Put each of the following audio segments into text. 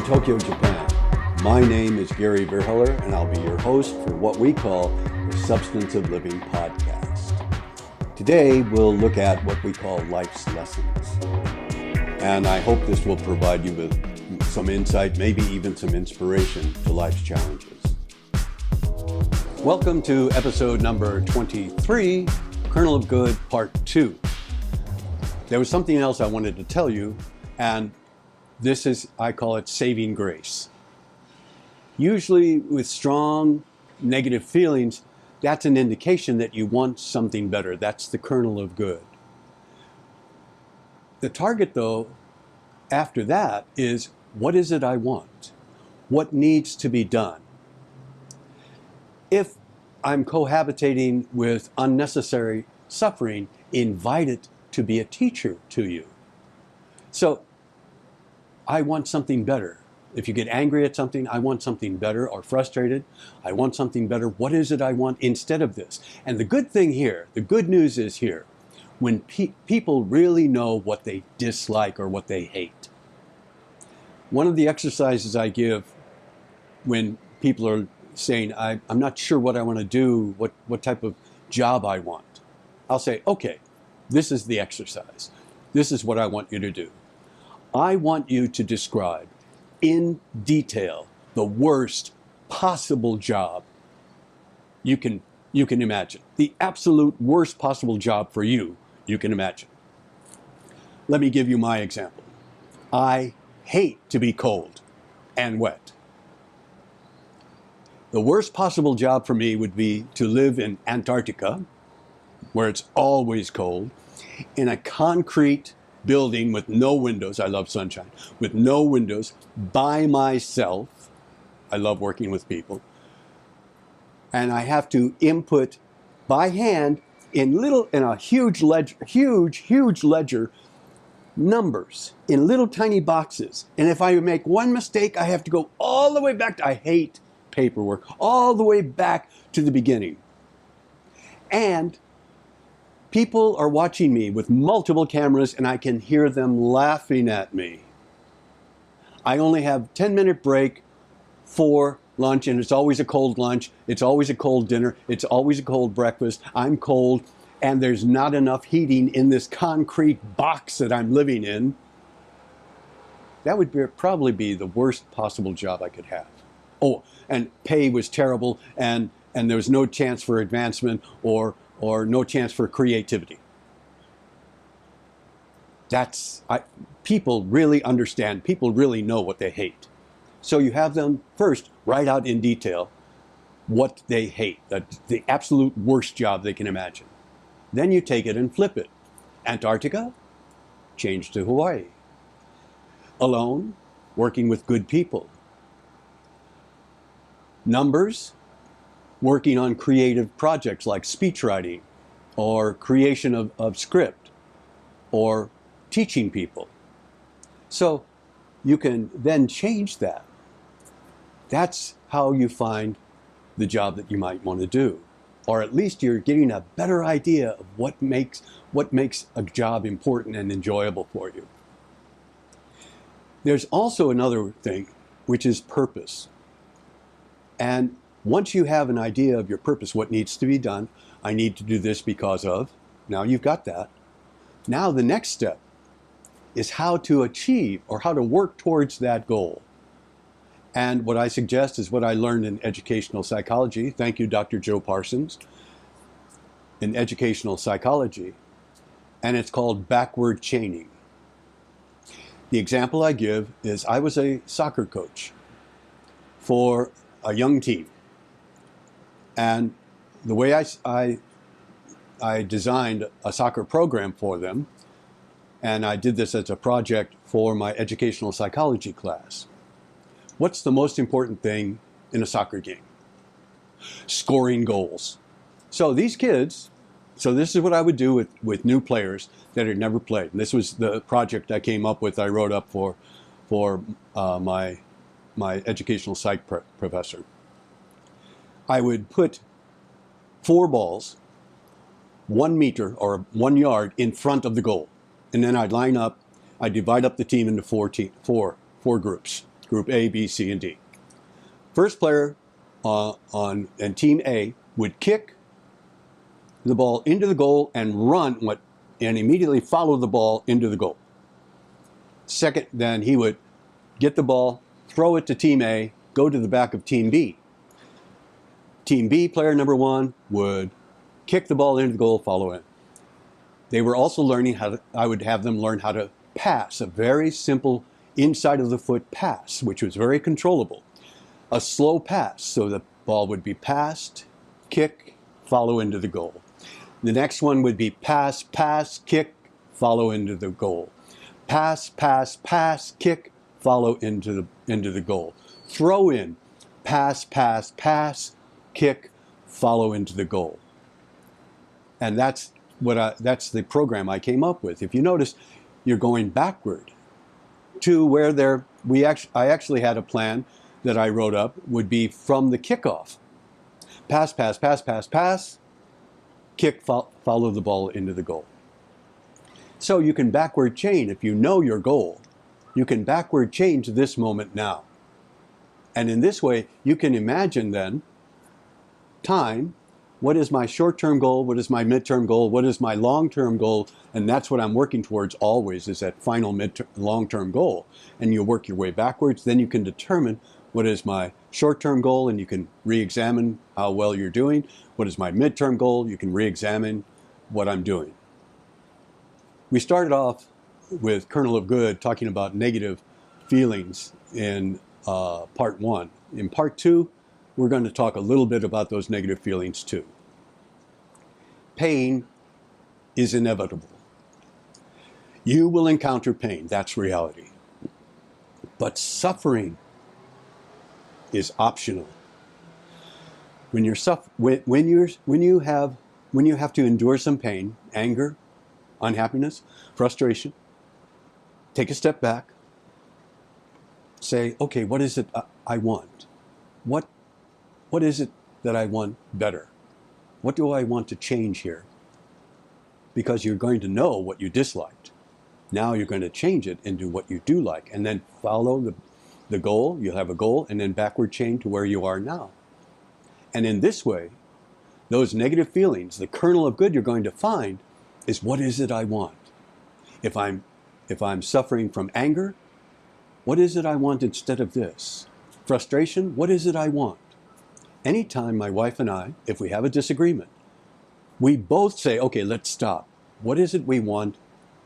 Tokyo, Japan. My name is Gary Verheller, and I'll be your host for what we call the Substantive Living Podcast. Today, we'll look at what we call life's lessons. And I hope this will provide you with some insight, maybe even some inspiration to life's challenges. Welcome to episode number 23, Kernel of Good, Part 2. There was something else I wanted to tell you, and this is, I call it saving grace. Usually with strong negative feelings, that's an indication that you want something better. That's the kernel of good. The target, though, after that is, what is it I want? What needs to be done? If I'm cohabitating with unnecessary suffering, invite it to be a teacher to you. So, I want something better. If you get angry at something, I want something better, or frustrated, I want something better. What is it I want instead of this? And the good thing here, the good news is here, when people really know what they dislike or what they hate. One of the exercises I give when people are saying, I'm not sure what I want to do, what type of job I want, I'll say, okay, this is the exercise. This is what I want you to do. I want you to describe in detail the worst possible job you can imagine. The absolute worst possible job for you can imagine. Let me give you my example. I hate to be cold and wet. The worst possible job for me would be to live in Antarctica, where it's always cold, in a concrete building with no windows. I love sunshine. With no windows, by myself. I love working with people. And I have to input by hand in a huge ledger, numbers in little tiny boxes. And if I make one mistake, I have to go all the way back. I hate paperwork. All the way back to the beginning. And people are watching me with multiple cameras, and I can hear them laughing at me. I only have 10-minute break for lunch, and it's always a cold lunch. It's always a cold dinner. It's always a cold breakfast. I'm cold, and there's not enough heating in this concrete box that I'm living in. That would probably be the worst possible job I could have. Oh, and pay was terrible, and there was no chance for advancement or no chance for creativity. People really understand, people really know what they hate. So you have them first write out in detail what they hate, the absolute worst job they can imagine. Then you take it and flip it. Antarctica, change to Hawaii. Alone, working with good people. Numbers, working on creative projects like speech writing or creation of script or teaching people. So you can then change that. That's how you find the job that you might want to do. Or at least you're getting a better idea of what makes a job important and enjoyable for you. There's also another thing, which is purpose. And once you have an idea of your purpose, what needs to be done, I need to do this because of, now you've got that. Now the next step is how to achieve or how to work towards that goal. And what I suggest is what I learned in educational psychology. Thank you, Dr. Joe Parsons, in educational psychology. And it's called backward chaining. The example I give is I was a soccer coach for a young team. And the way I designed a soccer program for them, and I did this as a project for my educational psychology class. What's the most important thing in a soccer game? Scoring goals. So these kids, this is what I would do with new players that had never played. And this was the project I came up with, I wrote up for my educational psych professor. I would put 4 balls, 1 meter or 1 yard in front of the goal. And then I'd line up, I'd divide up the team into four groups. Group A, B, C, and D. First player on Team A would kick the ball into the goal and and immediately follow the ball into the goal. Second, then he would get the ball, throw it to Team A, go to the back of Team B. Team B, player number 1, would kick the ball into the goal, follow in. They were also learning I would have them learn how to pass, a very simple inside of the foot pass, which was very controllable. A slow pass, so the ball would be passed, kick, follow into the goal. The next one would be pass, pass, kick, follow into the goal. Pass, pass, pass, kick, follow into the goal. Throw in, pass, pass, pass, kick, follow into the goal. And that's the program I came up with. If you notice, you're going backward to where I actually had a plan that I wrote up would be from the kickoff. Pass, pass, pass, pass, pass, kick, follow the ball into the goal. So you can backward chain. If you know your goal, you can backward chain to this moment now. And in this way, you can imagine then time. What is my short-term goal? What is my midterm goal? What is my long-term goal? And that's what I'm working towards always, is that final long-term goal. And you work your way backwards. Then you can determine what is my short-term goal, and you can re-examine how well you're doing. What is my midterm goal? You can re-examine what I'm doing. We started off with Kernel of Good talking about negative feelings in part 1. In part 2, we're going to talk a little bit about those negative feelings too. Pain is inevitable. You will encounter pain. That's reality. But suffering is optional. When you have to endure some pain, anger, unhappiness, frustration, take a step back. Say, okay, what is it I want? What is it that I want better? What do I want to change here? Because you're going to know what you disliked. Now you're going to change it into what you do like, and then follow the goal. You'll have a goal, and then backward chain to where you are now. And in this way, those negative feelings, the kernel of good you're going to find is, what is it I want? If I'm suffering from anger, what is it I want instead of this? Frustration, what is it I want? Anytime my wife and I, if we have a disagreement, we both say, okay, let's stop. What is it we want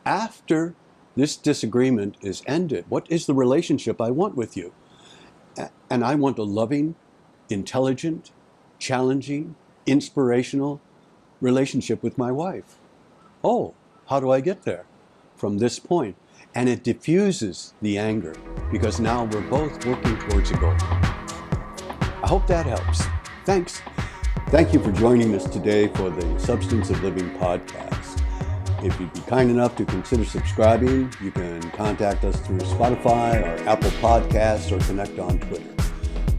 after this disagreement is ended? What is the relationship I want with you? And I want a loving, intelligent, challenging, inspirational relationship with my wife. Oh, how do I get there? From this point. And it diffuses the anger, because now we're both working towards a goal. I hope that helps. Thanks. Thank you for joining us today for the Substance of Living podcast. If you'd be kind enough to consider subscribing, you can contact us through Spotify or Apple Podcasts, or connect on Twitter.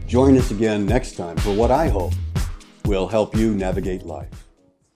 Join us again next time for what I hope will help you navigate life.